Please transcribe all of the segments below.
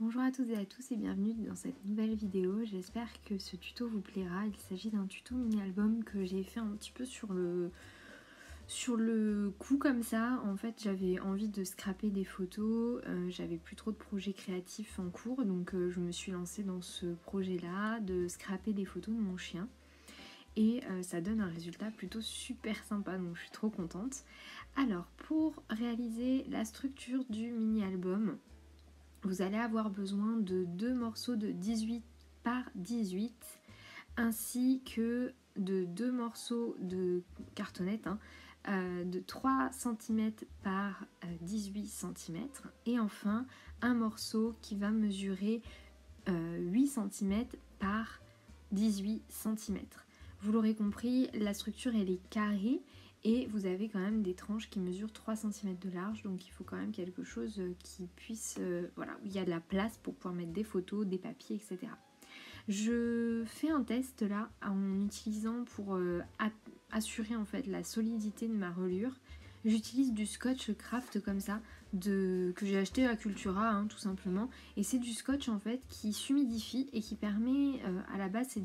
Bonjour à toutes et à tous et bienvenue dans cette nouvelle vidéo. J'espère que ce tuto vous plaira. Il s'agit d'un tuto mini-album que j'ai fait un petit peu sur le coup comme ça. En fait, j'avais envie de scraper des photos, j'avais plus trop de projets créatifs en cours, donc je me suis lancée dans ce projet-là de scraper des photos de mon chien. Et ça donne un résultat plutôt super sympa, donc je suis trop contente. Alors, pour réaliser la structure du mini-album, vous allez avoir besoin de 2 morceaux de 18 par 18 ainsi que de 2 morceaux de cartonnette de 3 cm par 18 cm et enfin un morceau qui va mesurer 8 cm par 18 cm. Vous l'aurez compris, la structure elle est carrée et vous avez quand même des tranches qui mesurent 3 cm de large, donc il faut quand même quelque chose qui puisse, voilà, où il y a de la place pour pouvoir mettre des photos, des papiers, etc. Je fais un test là en utilisant pour assurer en fait la solidité de ma reliure. J'utilise du scotch craft comme ça, que j'ai acheté à Cultura tout simplement. Et c'est du scotch en fait qui s'humidifie et qui permet, à la base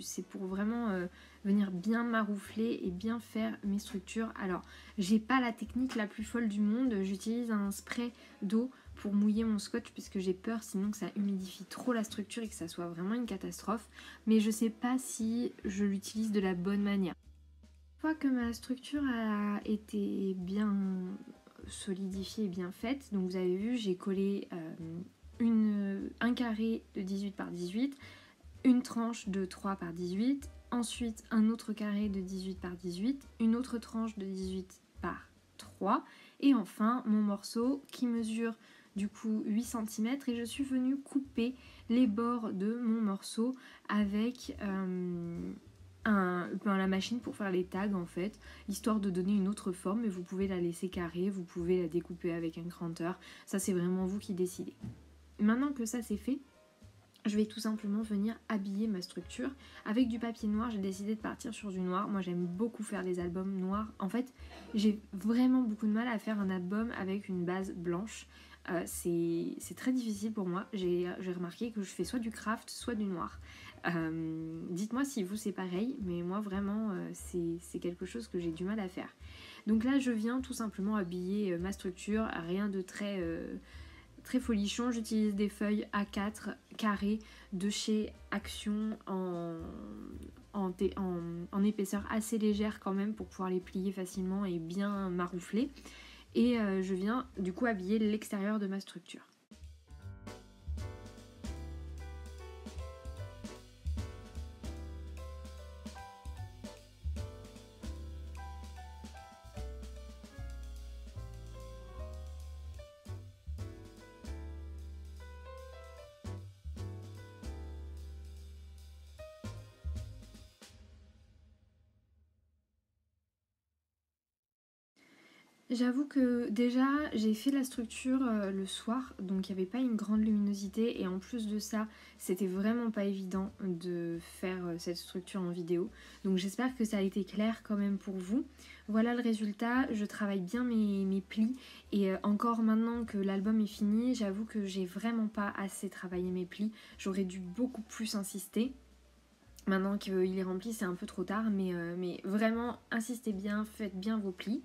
c'est pour vraiment venir bien maroufler et bien faire mes structures. Alors j'ai pas la technique la plus folle du monde, j'utilise un spray d'eau pour mouiller mon scotch puisque j'ai peur sinon que ça humidifie trop la structure et que ça soit vraiment une catastrophe. Mais je sais pas si je l'utilise de la bonne manière. Une fois que ma structure a été bien solidifiée et bien faite, donc vous avez vu, j'ai collé un carré de 18 par 18, une tranche de 3 par 18, ensuite un autre carré de 18 par 18, une autre tranche de 18 par 3, et enfin mon morceau qui mesure du coup 8 cm, et je suis venue couper les bords de mon morceau avec la machine pour faire les tags en fait, histoire de donner une autre forme, mais vous pouvez la laisser carrée, vous pouvez la découper avec un cranteur, ça c'est vraiment vous qui décidez. Maintenant que ça c'est fait, je vais tout simplement venir habiller ma structure avec du papier noir. J'ai décidé de partir sur du noir. Moi j'aime beaucoup faire des albums noirs. En fait j'ai vraiment beaucoup de mal à faire un album avec une base blanche. C'est très difficile pour moi. J'ai remarqué que je fais soit du craft soit du noir. Dites-moi si vous c'est pareil, mais moi vraiment c'est quelque chose que j'ai du mal à faire. Donc là je viens tout simplement habiller ma structure, rien de très folichon. J'utilise des feuilles A4 carrées de chez Action en épaisseur assez légère quand même pour pouvoir les plier facilement et bien maroufler. Et je viens du coup habiller l'extérieur de ma structure. J'avoue que déjà j'ai fait la structure le soir, donc il n'y avait pas une grande luminosité et en plus de ça c'était vraiment pas évident de faire cette structure en vidéo, donc j'espère que ça a été clair quand même pour vous. Voilà le résultat, je travaille bien mes plis et encore maintenant que l'album est fini, j'avoue que j'ai vraiment pas assez travaillé mes plis, j'aurais dû beaucoup plus insister. Maintenant qu'il est rempli c'est un peu trop tard, mais vraiment insistez bien, faites bien vos plis.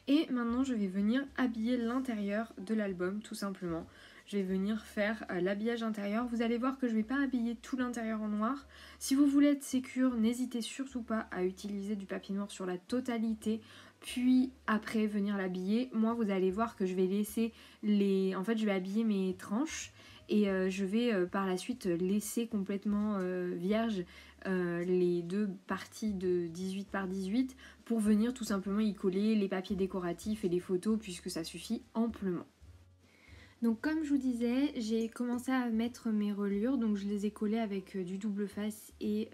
Et maintenant je vais venir habiller l'intérieur de l'album tout simplement. Je vais venir faire l'habillage intérieur. Vous allez voir que je ne vais pas habiller tout l'intérieur en noir. Si vous voulez être sécure, n'hésitez surtout pas à utiliser du papier noir sur la totalité, puis après venir l'habiller. Moi vous allez voir que je vais laisser en fait je vais habiller mes tranches et je vais par la suite laisser complètement vierge les deux parties de 18 par 18 pour venir tout simplement y coller les papiers décoratifs et les photos puisque ça suffit amplement. Donc comme je vous disais, j'ai commencé à mettre mes reliures, donc je les ai collées avec du double face et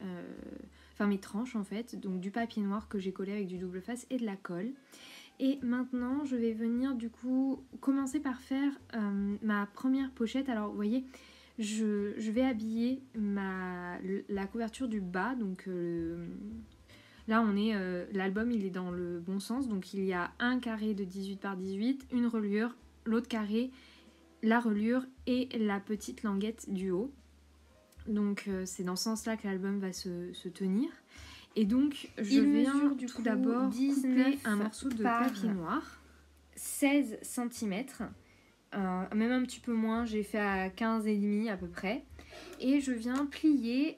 enfin mes tranches en fait, donc du papier noir que j'ai collé avec du double face et de la colle. Et maintenant je vais venir du coup commencer par faire ma première pochette. Alors vous voyez, je vais habiller la couverture du bas, donc là on est l'album il est dans le bon sens, donc il y a un carré de 18 par 18, une reliure, l'autre carré la reliure et la petite languette du haut. Donc c'est dans ce sens-là que l'album va se tenir. Et donc je viens tout d'abord couper un morceau de papier noir, 16 cm, même un petit peu moins, j'ai fait à 15,5 à peu près. Et je viens plier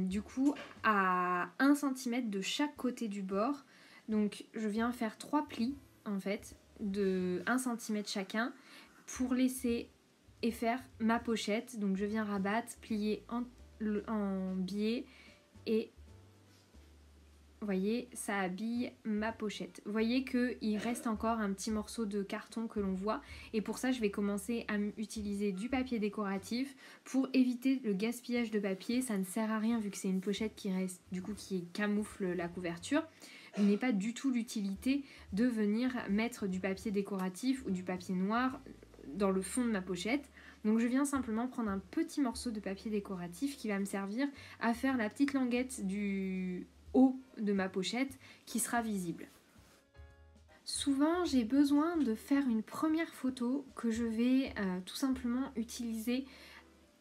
du coup à 1 cm de chaque côté du bord. Donc je viens faire 3 plis en fait de 1 cm chacun pour laisser et faire ma pochette. Donc je viens rabattre, plier en biais et vous voyez, ça habille ma pochette. Vous voyez qu'il reste encore un petit morceau de carton que l'on voit. Et pour ça, je vais commencer à utiliser du papier décoratif pour éviter le gaspillage de papier. Ça ne sert à rien vu que c'est une pochette qui reste, du coup, qui camoufle la couverture. Je n'ai pas du tout l'utilité de venir mettre du papier décoratif ou du papier noir dans le fond de ma pochette. Donc je viens simplement prendre un petit morceau de papier décoratif qui va me servir à faire la petite languette du haut de ma pochette qui sera visible. Souvent j'ai besoin de faire une première photo que je vais tout simplement utiliser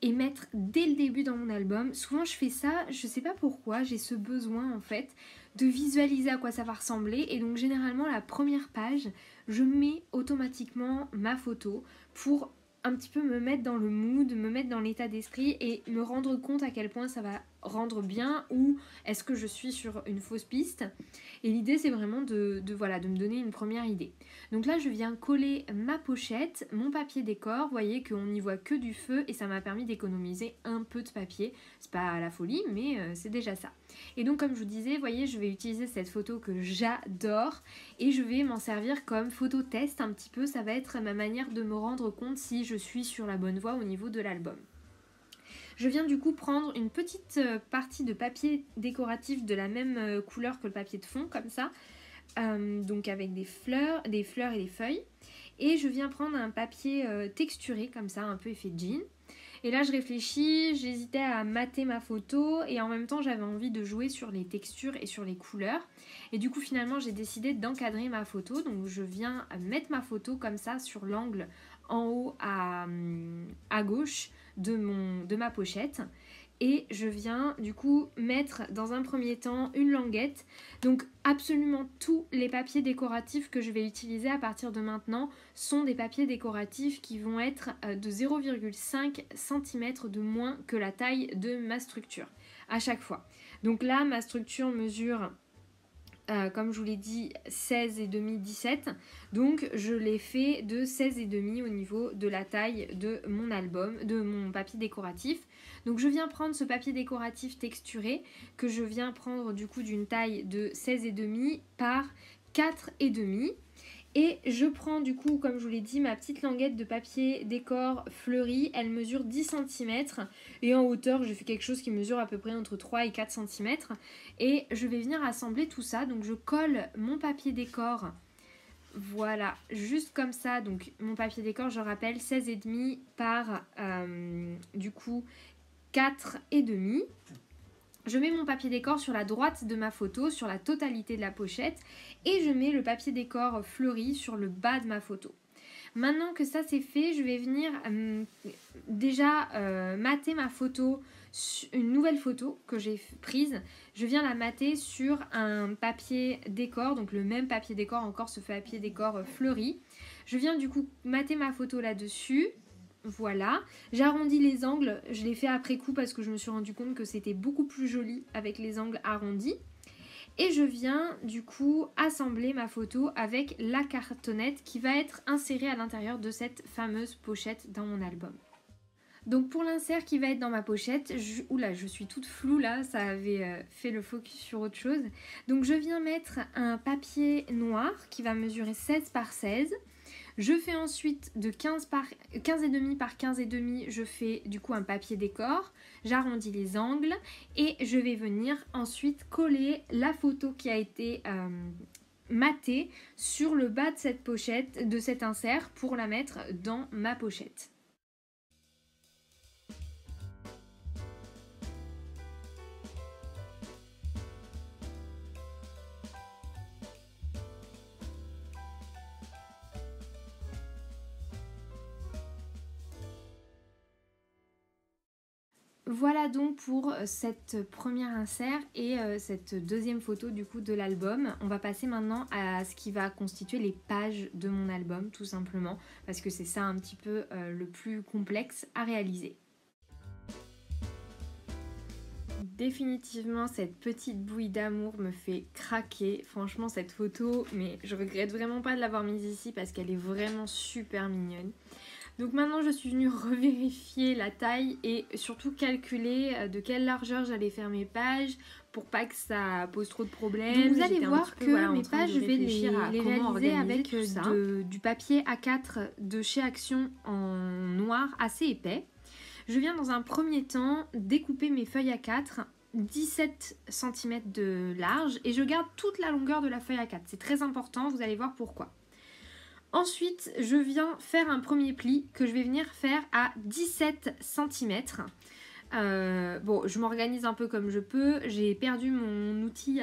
et mettre dès le début dans mon album. Souvent je fais ça, je sais pas pourquoi, j'ai ce besoin en fait de visualiser à quoi ça va ressembler, et donc généralement la première page je mets automatiquement ma photo pour un petit peu me mettre dans le mood, me mettre dans l'état d'esprit et me rendre compte à quel point ça va rendre bien ou est-ce que je suis sur une fausse piste. Et l'idée c'est vraiment de me donner une première idée. Donc là je viens coller ma pochette, mon papier décor, vous voyez qu'on n'y voit que du feu et ça m'a permis d'économiser un peu de papier. C'est pas la folie mais c'est déjà ça. Et donc comme je vous disais, vous voyez, je vais utiliser cette photo que j'adore et je vais m'en servir comme photo test un petit peu. Ça va être ma manière de me rendre compte si je suis sur la bonne voie au niveau de l'album. Je viens du coup prendre une petite partie de papier décoratif de la même couleur que le papier de fond, comme ça, donc avec des fleurs et des feuilles. Et je viens prendre un papier texturé, comme ça, un peu effet jean. Et là je réfléchis, j'hésitais à mater ma photo et en même temps j'avais envie de jouer sur les textures et sur les couleurs. Et du coup finalement j'ai décidé d'encadrer ma photo. Donc je viens mettre ma photo comme ça sur l'angle en haut à gauche de ma pochette. Et je viens du coup mettre dans un premier temps une languette. Donc absolument tous les papiers décoratifs que je vais utiliser à partir de maintenant sont des papiers décoratifs qui vont être de 0,5 cm de moins que la taille de ma structure à chaque fois. Donc là ma structure mesure comme je vous l'ai dit 16,5 17, donc je l'ai fait de 16,5 au niveau de la taille de mon album, de mon papier décoratif. Donc je viens prendre ce papier décoratif texturé que je viens prendre du coup d'une taille de 16,5 par 4,5. Et je prends du coup, comme je vous l'ai dit, ma petite languette de papier décor fleuri. Elle mesure 10 cm et en hauteur, je fais quelque chose qui mesure à peu près entre 3 et 4 cm. Et je vais venir assembler tout ça. Donc je colle mon papier décor, voilà, juste comme ça. Donc mon papier décor, je rappelle, 16,5 par du coup 4,5. Je mets mon papier décor sur la droite de ma photo, sur la totalité de la pochette, et je mets le papier décor fleuri sur le bas de ma photo. Maintenant que ça c'est fait, je vais venir mater ma photo, une nouvelle photo que j'ai prise. Je viens la mater sur un papier décor, donc le même papier décor, encore ce papier décor fleuri. Je viens du coup mater ma photo là-dessus. Voilà, j'arrondis les angles, je l'ai fait après coup parce que je me suis rendu compte que c'était beaucoup plus joli avec les angles arrondis. Et je viens du coup assembler ma photo avec la cartonnette qui va être insérée à l'intérieur de cette fameuse pochette dans mon album. Donc pour l'insert qui va être dans ma pochette, oula, je suis toute floue là, ça avait fait le focus sur autre chose. Donc je viens mettre un papier noir qui va mesurer 16 par 16. Je fais ensuite de 15,5 par 15,5, je fais du coup un papier décor, j'arrondis les angles et je vais venir ensuite coller la photo qui a été matée sur le bas de cette pochette, de cet insert pour la mettre dans ma pochette. Voilà donc pour cette première insert et cette deuxième photo du coup de l'album. On va passer maintenant à ce qui va constituer les pages de mon album tout simplement parce que c'est ça un petit peu le plus complexe à réaliser. Définitivement cette petite bouille d'amour me fait craquer. Franchement cette photo, mais je regrette vraiment pas de l'avoir mise ici parce qu'elle est vraiment super mignonne. Donc maintenant je suis venue revérifier la taille et surtout calculer de quelle largeur j'allais faire mes pages pour pas que ça pose trop de problèmes. Donc vous allez voir que mes pages je vais les réaliser avec du papier A4 de chez Action en noir assez épais. Je viens dans un premier temps découper mes feuilles A4 17 cm de large et je garde toute la longueur de la feuille A4. C'est très important, vous allez voir pourquoi. Ensuite, je viens faire un premier pli que je vais venir faire à 17 cm. Bon, je m'organise un peu comme je peux. J'ai perdu mon outil,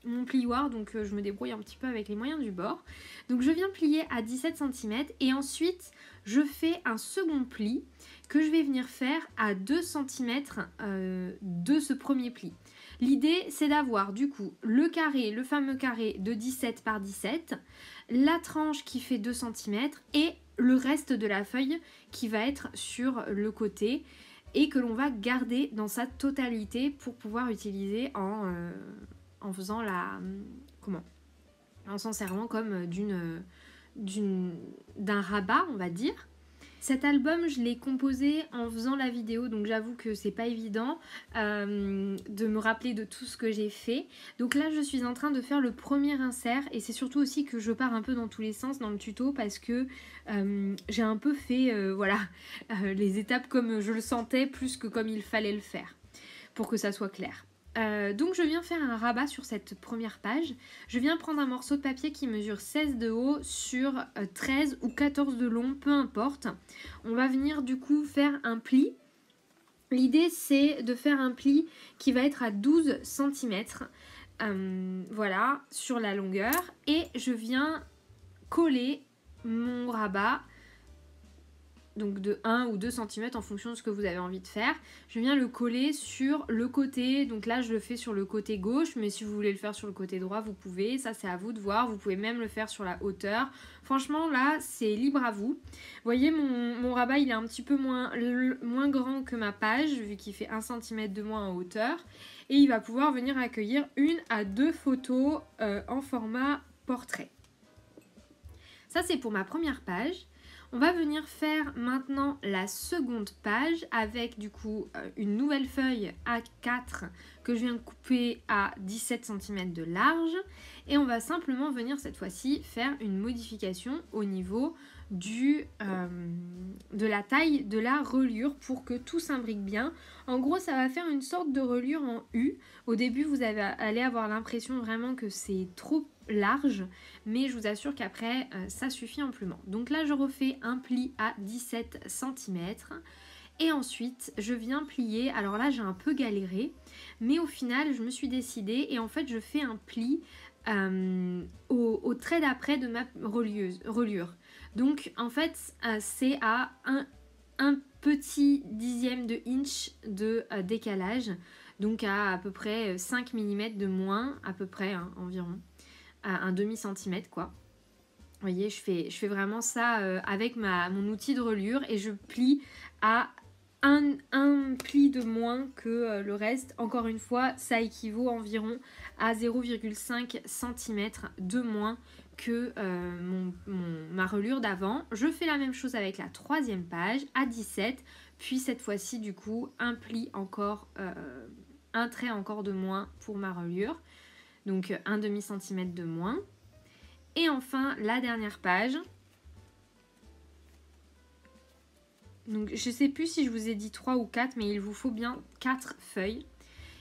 mon plioir, donc je me débrouille un petit peu avec les moyens du bord. Donc je viens plier à 17 cm et ensuite je fais un second pli que je vais venir faire à 2 cm de ce premier pli. L'idée, c'est d'avoir du coup le carré, le fameux carré de 17 par 17, la tranche qui fait 2 cm et le reste de la feuille qui va être sur le côté et que l'on va garder dans sa totalité pour pouvoir utiliser en faisant en s'en servant comme d'un rabat, on va dire. Cet album, je l'ai composé en faisant la vidéo, donc j'avoue que c'est pas évident de me rappeler de tout ce que j'ai fait. Donc là, je suis en train de faire le premier insert et c'est surtout aussi que je pars un peu dans tous les sens dans le tuto parce que j'ai un peu fait les étapes comme je le sentais plus que comme il fallait le faire pour que ça soit clair. Donc je viens faire un rabat sur cette première page. Je viens prendre un morceau de papier qui mesure 16 de haut sur 13 ou 14 de long, peu importe. On va venir du coup faire un pli. L'idée c'est de faire un pli qui va être à 12 cm. Voilà, sur la longueur. Et je viens coller mon rabat donc de 1 ou 2 cm en fonction de ce que vous avez envie de faire. Je viens le coller sur le côté, donc là je le fais sur le côté gauche, mais si vous voulez le faire sur le côté droit, vous pouvez, ça c'est à vous de voir, vous pouvez même le faire sur la hauteur. Franchement là, c'est libre à vous. Vous voyez, mon rabat il est un petit peu moins grand que ma page, vu qu'il fait 1 cm de moins en hauteur, et il va pouvoir venir accueillir 1 à 2 photos en format portrait. Ça c'est pour ma première page. On va venir faire maintenant la seconde page avec du coup une nouvelle feuille A4 que je viens de couper à 17 cm de large et on va simplement venir cette fois-ci faire une modification au niveau de la taille de la reliure pour que tout s'imbrique bien. En gros, ça va faire une sorte de reliure en U. Au début, vous allez avoir l'impression vraiment que c'est trop large, mais je vous assure qu'après ça suffit amplement. Donc là je refais un pli à 17 cm et ensuite je viens plier. Alors là j'ai un peu galéré, mais au final je me suis décidée et en fait je fais un pli au trait d'après de ma reliure. Donc en fait c'est à un petit dixième de inch de décalage, donc à peu près 5 mm de moins, à peu près environ. À un demi-centimètre quoi. Vous voyez, je fais vraiment ça avec mon outil de reliure et je plie à un pli de moins que le reste. Encore une fois, ça équivaut environ à 0,5 cm de moins que ma reliure d'avant. Je fais la même chose avec la troisième page à 17, puis cette fois-ci du coup un pli encore, un trait encore de moins pour ma reliure. Donc un demi-centimètre de moins. Et enfin la dernière page. Donc je sais plus si je vous ai dit 3 ou 4, mais il vous faut bien 4 feuilles.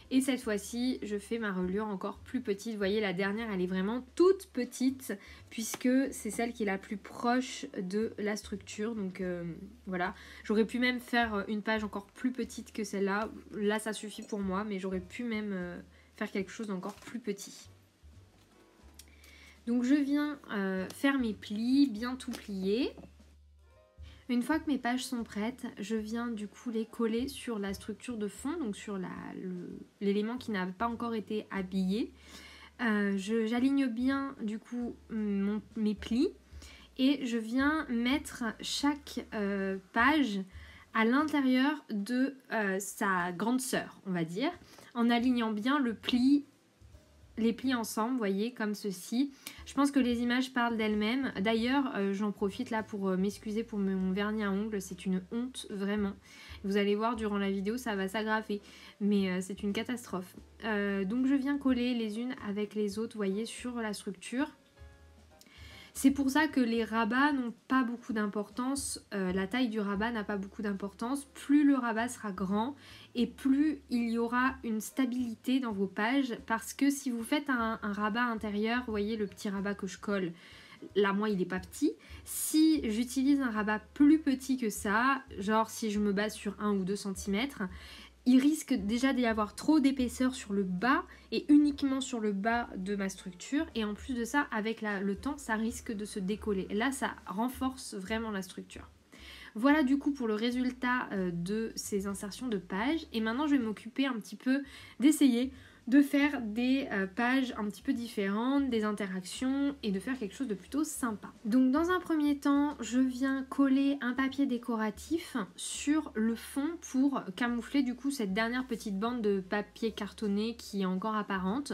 Et cette fois-ci, je fais ma reliure encore plus petite. Vous voyez, la dernière, elle est vraiment toute petite puisque c'est celle qui est la plus proche de la structure. Donc voilà, j'aurais pu même faire une page encore plus petite que celle-là. Là, ça suffit pour moi, mais j'aurais pu même faire quelque chose d'encore plus petit. Donc je viens faire mes plis, bien tout plier. Une fois que mes pages sont prêtes, je viens du coup les coller sur la structure de fond, donc sur l'élément qui n'a pas encore été habillé. J'aligne bien du coup mes plis et je viens mettre chaque page à l'intérieur de sa grande sœur, on va dire, en alignant bien les plis ensemble, vous voyez, comme ceci. Je pense que les images parlent d'elles-mêmes. D'ailleurs, j'en profite là pour m'excuser pour mon vernis à ongles. C'est une honte, vraiment. Vous allez voir, durant la vidéo, ça va s'agrafer. Mais c'est une catastrophe. Donc, je viens coller les unes avec les autres, vous voyez, sur la structure. C'est pour ça que les rabats n'ont pas beaucoup d'importance, la taille du rabat n'a pas beaucoup d'importance. Plus le rabat sera grand et plus il y aura une stabilité dans vos pages, parce que si vous faites un rabat intérieur, vous voyez le petit rabat que je colle, là moi il n'est pas petit. Si j'utilise un rabat plus petit que ça, genre si je me base sur 1 ou 2 cm, il risque déjà d'y avoir trop d'épaisseur sur le bas et uniquement sur le bas de ma structure, et en plus de ça, avec le temps, ça risque de se décoller. Là, ça renforce vraiment la structure. Voilà du coup pour le résultat de ces insertions de pages, et maintenant je vais m'occuper un petit peu d'essayer de faire des pages un petit peu différentes, des interactions et de faire quelque chose de plutôt sympa. Donc dans un premier temps, je viens coller un papier décoratif sur le fond pour camoufler du coup cette dernière petite bande de papier cartonné qui est encore apparente.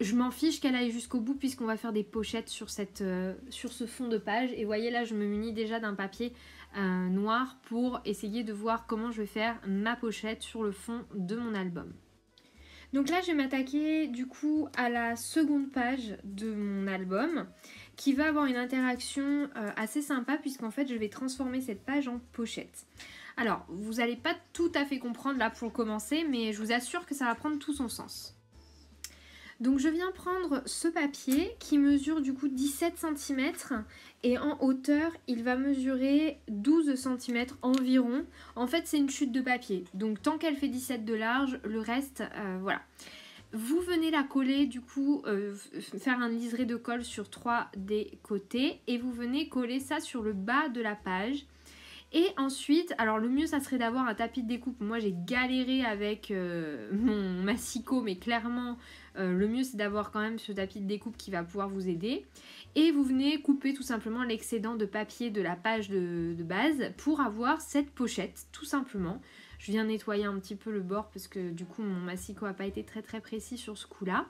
Je m'en fiche qu'elle aille jusqu'au bout puisqu'on va faire des pochettes sur ce fond de page. Et voyez là, je me munis déjà d'un papier noir pour essayer de voir comment je vais faire ma pochette sur le fond de mon album. Donc là, je vais m'attaquer du coup à la seconde page de mon album qui va avoir une interaction assez sympa puisqu'en fait, je vais transformer cette page en pochette. Alors, vous n'allez pas tout à fait comprendre là pour commencer, mais je vous assure que ça va prendre tout son sens. Donc je viens prendre ce papier qui mesure du coup 17 cm et en hauteur il va mesurer 12 cm environ. En fait c'est une chute de papier, donc tant qu'elle fait 17 de large, le reste voilà. Vous venez la coller du coup, faire un liseré de colle sur 3 des côtés et vous venez coller ça sur le bas de la page. Et ensuite, alors le mieux ça serait d'avoir un tapis de découpe. Moi j'ai galéré avec mon massicot, mais clairement le mieux c'est d'avoir quand même ce tapis de découpe qui va pouvoir vous aider. Et vous venez couper tout simplement l'excédent de papier de la page de base pour avoir cette pochette, tout simplement. Je viens nettoyer un petit peu le bord parce que du coup mon massicot n'a pas été très précis sur ce coup-là.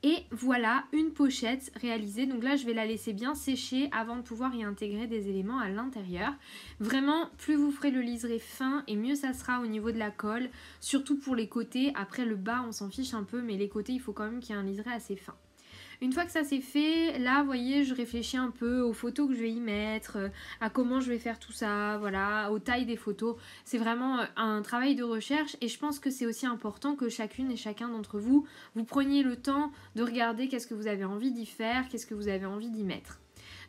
Et voilà une pochette réalisée. Donc là je vais la laisser bien sécher avant de pouvoir y intégrer des éléments à l'intérieur. Vraiment plus vous ferez le liseré fin et mieux ça sera au niveau de la colle. Surtout pour les côtés. Après le bas on s'en fiche un peu, mais les côtés il faut quand même qu'il y ait un liseré assez fin. Une fois que ça c'est fait, là vous voyez je réfléchis un peu aux photos que je vais y mettre, à comment je vais faire tout ça, voilà, aux tailles des photos. C'est vraiment un travail de recherche et je pense que c'est aussi important que chacune et chacun d'entre vous, vous preniez le temps de regarder qu'est-ce que vous avez envie d'y faire, qu'est-ce que vous avez envie d'y mettre.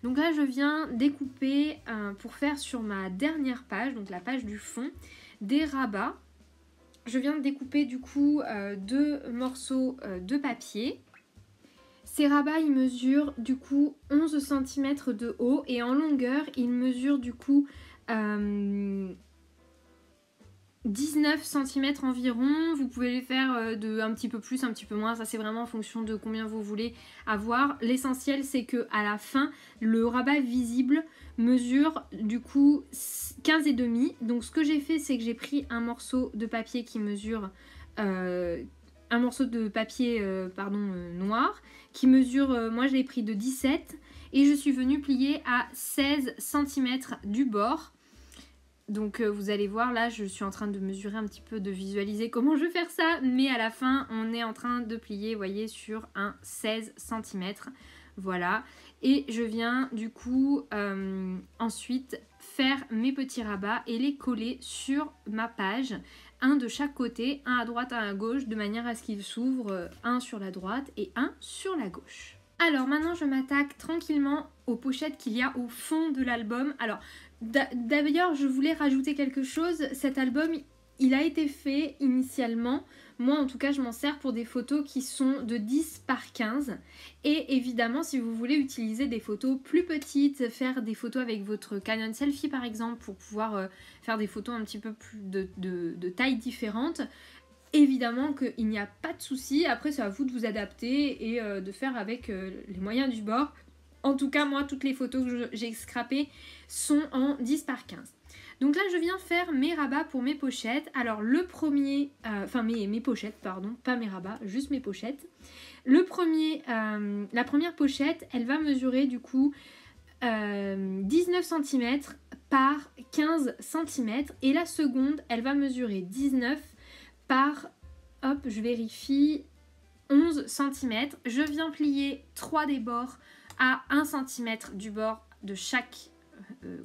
Donc là je viens découper pour faire sur ma dernière page, donc la page du fond, des rabats. Je viens de découper du coup 2 morceaux de papier. Ces rabats ils mesurent du coup 11 cm de haut et en longueur ils mesurent du coup 19 cm environ. Vous pouvez les faire de un petit peu plus, un petit peu moins, ça c'est vraiment en fonction de combien vous voulez avoir. L'essentiel c'est que à la fin le rabat visible mesure du coup 15,5. Donc ce que j'ai fait c'est que j'ai pris un morceau de papier qui mesure noir qui mesure, moi je l'ai pris de 17 et je suis venue plier à 16 cm du bord. Donc vous allez voir là je suis en train de mesurer un petit peu, de visualiser comment je vais faire ça, mais à la fin on est en train de plier, vous voyez, sur un 16 cm. Voilà, et je viens du coup ensuite faire mes petits rabats et les coller sur ma page, un de chaque côté, un à droite, un à gauche, de manière à ce qu'ils s'ouvrent, un sur la droite et un sur la gauche. Alors maintenant je m'attaque tranquillement aux pochettes qu'il y a au fond de l'album. Alors d'ailleurs je voulais rajouter quelque chose, cet album il a été fait initialement, moi en tout cas je m'en sers pour des photos qui sont de 10 par 15 et évidemment si vous voulez utiliser des photos plus petites, faire des photos avec votre Canon Selfie par exemple pour pouvoir faire des photos un petit peu plus de taille différente, évidemment qu'il n'y a pas de souci, après c'est à vous de vous adapter et de faire avec les moyens du bord. En tout cas moi toutes les photos que j'ai scrappées sont en 10 par 15. Donc là je viens faire mes rabats pour mes pochettes. Alors le premier, mes pochettes pardon, pas mes rabats, juste mes pochettes. La première pochette, elle va mesurer du coup 19 cm par 15 cm. Et la seconde, elle va mesurer 19 par, hop je vérifie, 11 cm. Je viens plier 3 des bords à 1 cm du bord de chaque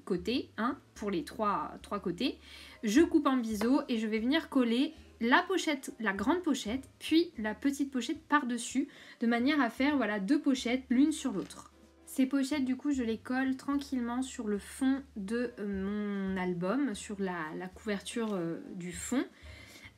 côté, hein, pour les trois côtés. Je coupe en biseau et je vais venir coller la pochette, la grande pochette, puis la petite pochette par-dessus, de manière à faire voilà 2 pochettes l'une sur l'autre. Ces pochettes du coup je les colle tranquillement sur le fond de mon album, sur la couverture du fond.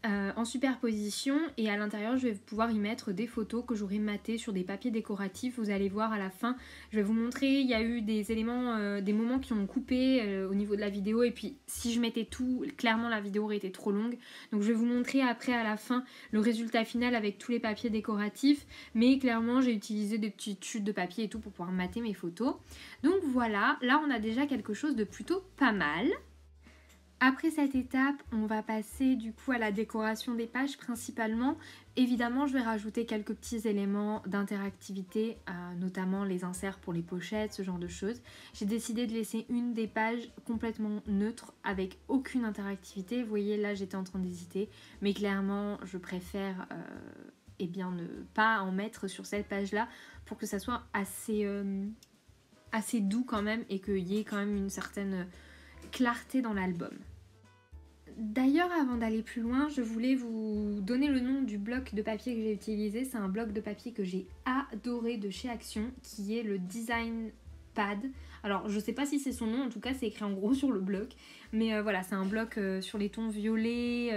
En superposition et à l'intérieur je vais pouvoir y mettre des photos que j'aurai matées sur des papiers décoratifs. Vous allez voir à la fin, je vais vous montrer, il y a eu des éléments, des moments qui ont coupé au niveau de la vidéo et puis si je mettais tout, clairement la vidéo aurait été trop longue. Donc je vais vous montrer après à la fin le résultat final avec tous les papiers décoratifs, mais clairement j'ai utilisé des petites chutes de papier et tout pour pouvoir mater mes photos. Donc voilà, là on a déjà quelque chose de plutôt pas mal. Après cette étape, on va passer du coup à la décoration des pages principalement. Évidemment, je vais rajouter quelques petits éléments d'interactivité, notamment les inserts pour les pochettes, ce genre de choses. J'ai décidé de laisser une des pages complètement neutre, avec aucune interactivité. Vous voyez, là j'étais en train d'hésiter, mais clairement je préfère eh bien, ne pas en mettre sur cette page-là pour que ça soit assez doux quand même et qu'il y ait quand même une certaine clarté dans l'album. D'ailleurs, avant d'aller plus loin, je voulais vous donner le nom du bloc de papier que j'ai utilisé. C'est un bloc de papier que j'ai adoré de chez Action, qui est le Design Pad. Alors, je sais pas si c'est son nom, en tout cas c'est écrit en gros sur le bloc. Mais voilà, c'est un bloc sur les tons violets.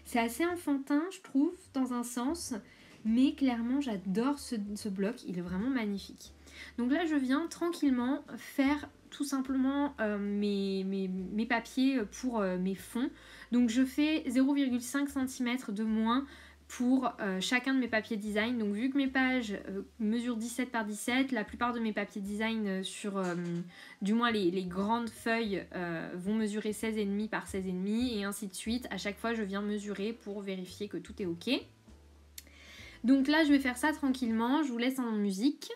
C'est assez enfantin, je trouve, dans un sens. Mais clairement, j'adore ce bloc, il est vraiment magnifique. Donc là, je viens tranquillement faire tout simplement mes papiers pour mes fonds. Donc je fais 0,5 cm de moins pour chacun de mes papiers design. Donc vu que mes pages mesurent 17 par 17, la plupart de mes papiers design sur du moins les grandes feuilles vont mesurer 16,5 par 16,5 et ainsi de suite. À chaque fois je viens mesurer pour vérifier que tout est ok. Donc là je vais faire ça tranquillement, je vous laisse en musique.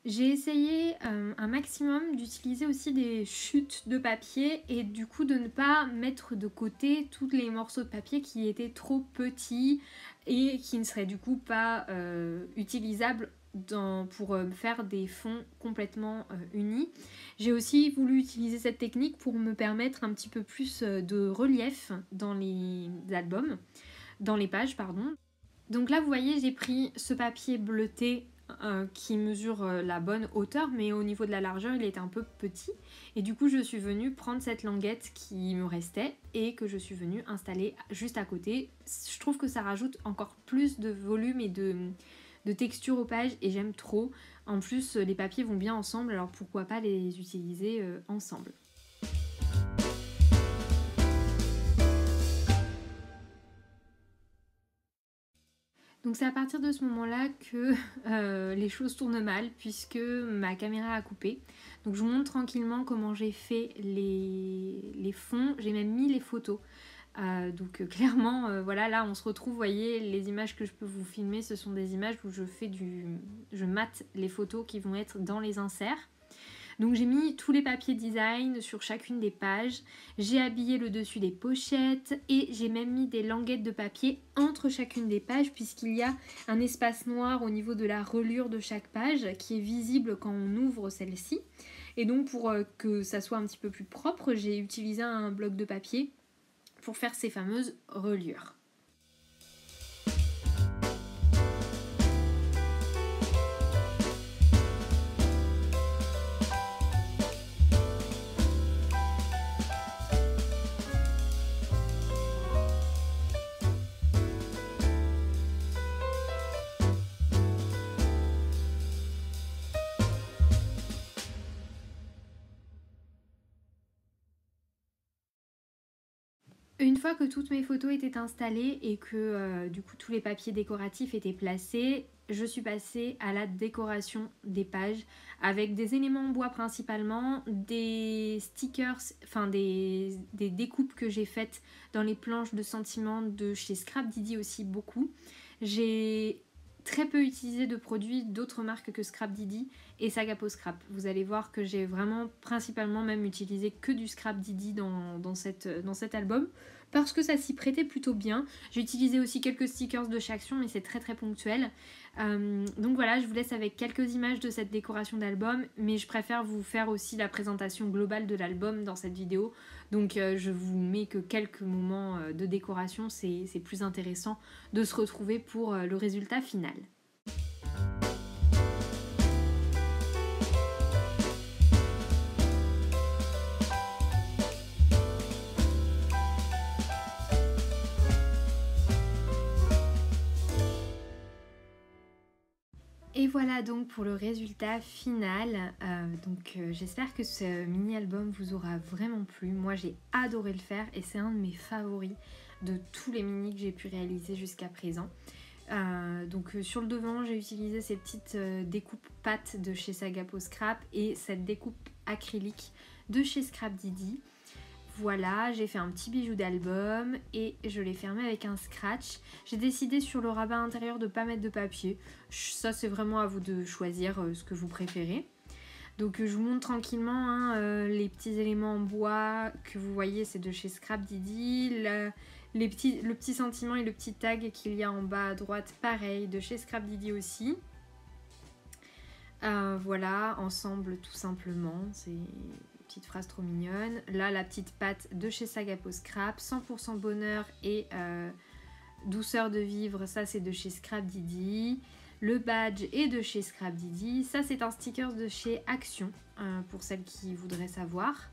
J'ai essayé un maximum d'utiliser aussi des chutes de papier et du coup de ne pas mettre de côté tous les morceaux de papier qui étaient trop petits et qui ne seraient du coup pas utilisables pour faire des fonds complètement unis. J'ai aussi voulu utiliser cette technique pour me permettre un petit peu plus de relief dans les albums, dans les pages pardon. Donc là vous voyez j'ai pris ce papier bleuté qui mesure la bonne hauteur, mais au niveau de la largeur il était un peu petit et du coup je suis venue prendre cette languette qui me restait et que je suis venue installer juste à côté. Je trouve que ça rajoute encore plus de volume et de texture aux pages et j'aime trop. En plus les papiers vont bien ensemble, alors pourquoi pas les utiliser ensemble. Donc c'est à partir de ce moment-là que les choses tournent mal puisque ma caméra a coupé. Donc je vous montre tranquillement comment j'ai fait les fonds. J'ai même mis les photos Clairement, voilà, là on se retrouve, vous voyez, les images que je peux vous filmer, ce sont des images où je mate les photos qui vont être dans les inserts. Donc j'ai mis tous les papiers design sur chacune des pages, j'ai habillé le dessus des pochettes et j'ai même mis des languettes de papier entre chacune des pages puisqu'il y a un espace noir au niveau de la reliure de chaque page qui est visible quand on ouvre celle-ci. Et donc pour que ça soit un petit peu plus propre, j'ai utilisé un bloc de papier pour faire ces fameuses reliures. Une fois que toutes mes photos étaient installées et que du coup tous les papiers décoratifs étaient placés, je suis passée à la décoration des pages avec des éléments en bois principalement, des stickers, enfin des découpes que j'ai faites dans les planches de sentiments de chez Scrap Didi aussi beaucoup. J'ai très peu utilisé de produits d'autres marques que Scrap Didi et Sagapo Scrap. Vous allez voir que j'ai vraiment principalement même utilisé que du Scrap Didi dans cet album parce que ça s'y prêtait plutôt bien. J'ai utilisé aussi quelques stickers de chez Action mais c'est très très ponctuel. Donc voilà, je vous laisse avec quelques images de cette décoration d'album, mais je préfère vous faire aussi la présentation globale de l'album dans cette vidéo. Donc je vous mets que quelques moments de décoration, c'est plus intéressant de se retrouver pour le résultat final. Et voilà donc pour le résultat final. J'espère que ce mini-album vous aura vraiment plu. Moi j'ai adoré le faire et c'est un de mes favoris de tous les mini que j'ai pu réaliser jusqu'à présent. Sur le devant j'ai utilisé ces petites découpes pattes de chez Sagapo Scrap et cette découpe acrylique de chez Scrap Didi. Voilà, j'ai fait un petit bijou d'album et je l'ai fermé avec un scratch. J'ai décidé sur le rabat intérieur de ne pas mettre de papier. Ça c'est vraiment à vous de choisir ce que vous préférez. Donc je vous montre tranquillement les petits éléments en bois que vous voyez, c'est de chez Scrap Didi. Le petit sentiment et le petit tag qu'il y a en bas à droite, pareil, de chez Scrap Didi aussi. Voilà, ensemble tout simplement, c'est une petite phrase trop mignonne. Là, la petite patte de chez Sagapo Scrap, 100% bonheur et douceur de vivre, ça c'est de chez Scrap Didi. Le badge est de chez Scrap Didi, ça c'est un sticker de chez Action, pour celles qui voudraient savoir.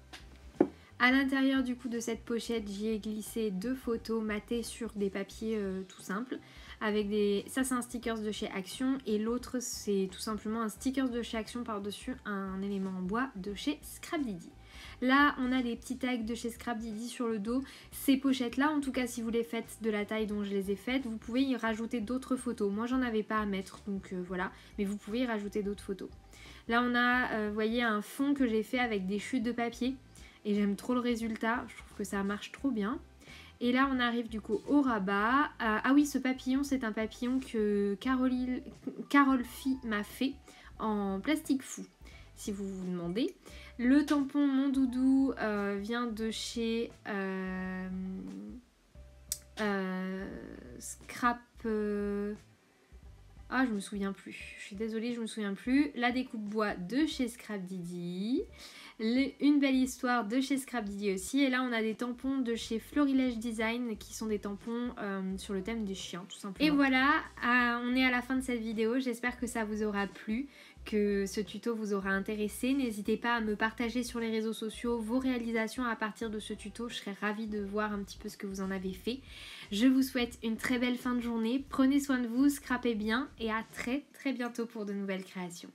À l'intérieur du coup de cette pochette, j'y ai glissé 2 photos matées sur des papiers tout simples. Ça c'est un sticker de chez Action et l'autre c'est tout simplement un sticker de chez Action par-dessus un élément en bois de chez Scrap Didi. Là on a les petits tags de chez Scrap Didi sur le dos. Ces pochettes là, en tout cas si vous les faites de la taille dont je les ai faites, vous pouvez y rajouter d'autres photos. Moi j'en avais pas à mettre donc voilà, mais vous pouvez y rajouter d'autres photos. Là on a, vous voyez, un fond que j'ai fait avec des chutes de papier. Et j'aime trop le résultat, je trouve que ça marche trop bien. Et là on arrive du coup au rabat. Ah oui, ce papillon c'est un papillon que Carole Phi m'a fait en plastique fou, si vous vous demandez. Le tampon Mon Doudou vient de chez Scrap... Ah, je me souviens plus. Je suis désolée, je me souviens plus. La découpe bois de chez Scrap Didi. Une belle histoire de chez Scrap Didi aussi. Et là, on a des tampons de chez Florilège Design qui sont des tampons sur le thème des chiens, tout simplement. Et voilà, on est à la fin de cette vidéo. J'espère que ça vous aura plu, que ce tuto vous aura intéressé. N'hésitez pas à me partager sur les réseaux sociaux vos réalisations à partir de ce tuto. Je serais ravie de voir un petit peu ce que vous en avez fait. Je vous souhaite une très belle fin de journée. Prenez soin de vous, scrapez bien et à très bientôt pour de nouvelles créations.